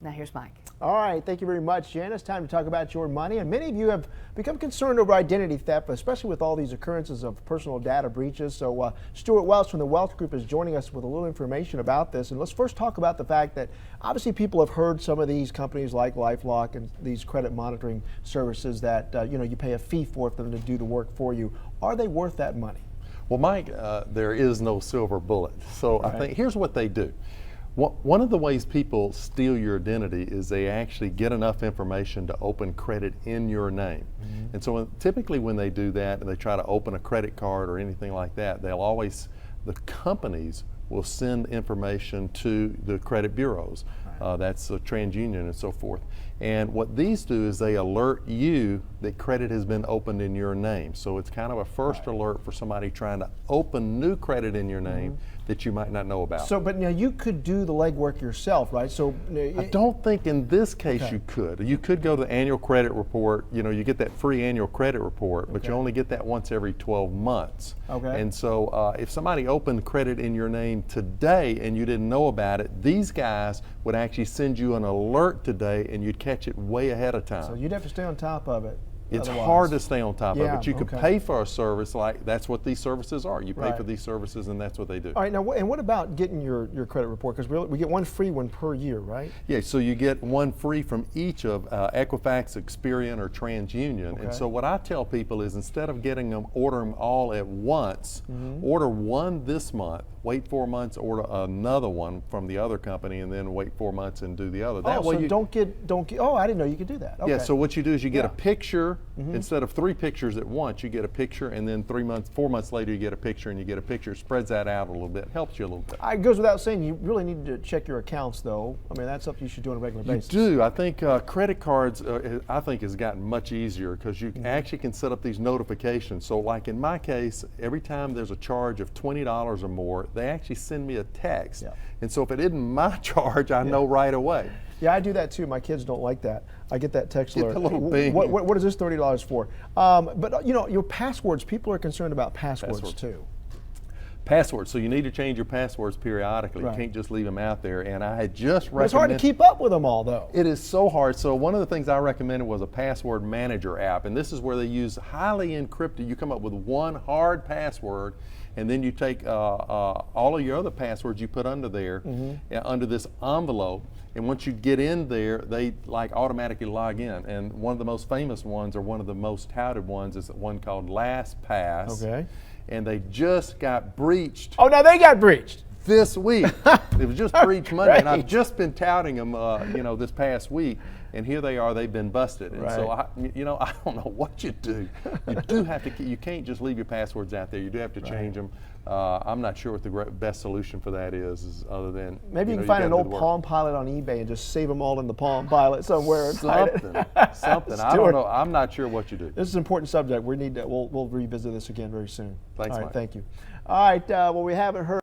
Now here's Mike. All right, thank you very much, Janice. Time to talk about your money. And many of you have become concerned over identity theft, especially with all these occurrences of personal data breaches. So Stewart Welch from the Welch Group is joining us with a little information about this. And let's first talk about the fact that obviously people have heard some of these companies like LifeLock and these credit monitoring services that you pay a fee for them to do the work for you. Are they worth that money? Well, Mike, there is no silver bullet. So Right. I think here's what they do. One of the ways people steal your identity is they actually get enough information to open credit in your name. Mm-hmm. And so typically when they do that and they try to open a credit card or anything like that, the companies will send information to the credit bureaus. Right. That's TransUnion and so forth. And what these do is they alert you that credit has been opened in your name. So it's kind of a first alert for somebody trying to open new credit in your name that you might not know about. So, but now you could do the legwork yourself, right? So I don't think in this case you could. You could go to the annual credit report. You get that free annual credit report, but you only get that once every 12 months. Okay. And so if somebody opened credit in your name today and you didn't know about it, these guys would actually send you an alert today and you'd catch it way ahead of time. So you'd have to stay on top of it. It's otherwise hard to stay on top of it. You could okay. pay for a service like that's what these services are. You pay Right. for these services and that's what they do. All right, now, and what about getting your credit report? Because we get one free one per year, right? Yeah, so you get one free from each of Equifax, Experian, or TransUnion. Okay. And so what I tell people is instead of order them all at once, order one this month, wait 4 months, order another one from the other company, and then wait 4 months and do the other. That way so don't get. Oh, I didn't know you could do that. Okay. Yeah. So what you do is you get a picture instead of 3 pictures at once. You get a picture, and then 4 months later, you get a picture, and you get a picture. It spreads that out a little bit, helps you a little bit. It goes without saying, you really need to check your accounts, though. I mean, that's something you should do on a regular basis. You do. I think credit cards, I think, has gotten much easier because you actually can set up these notifications. So, like in my case, every time there's a charge of $20 or more, they actually send me a text. Yeah. And so if it isn't my charge, I know right away. Yeah, I do that too. My kids don't like that. I get that text alert. Get the little bing. What is this $30 for? But your passwords, people are concerned about passwords too. Passwords. So you need to change your passwords periodically. Right. You can't just leave them out there. And I had just recommended. It's hard to keep up with them all, though. It is so hard. So one of the things I recommended was a password manager app, and this is where they use highly encrypted. You come up with one hard password, and then you take all of your other passwords you put under there, under this envelope. And once you get in there, they automatically log in. And one of the most famous ones, or one of the most touted ones, is one called LastPass. Okay. And they just got breached. Oh, now they got breached This week. It was just breached Monday, and I've just been touting them, this past week, and here they are. They've been busted, and so I don't know what you do. You do have to. You can't just leave your passwords out there. You do have to change them. I'm not sure what the best solution for that is other than maybe you can find an old Palm Pilot on eBay and just save them all in the Palm Pilot somewhere. Something. I don't know. I'm not sure what you do. This is an important subject. We'll revisit this again very soon. Thanks, all right, Mike. thank you. All right. Well, we haven't heard.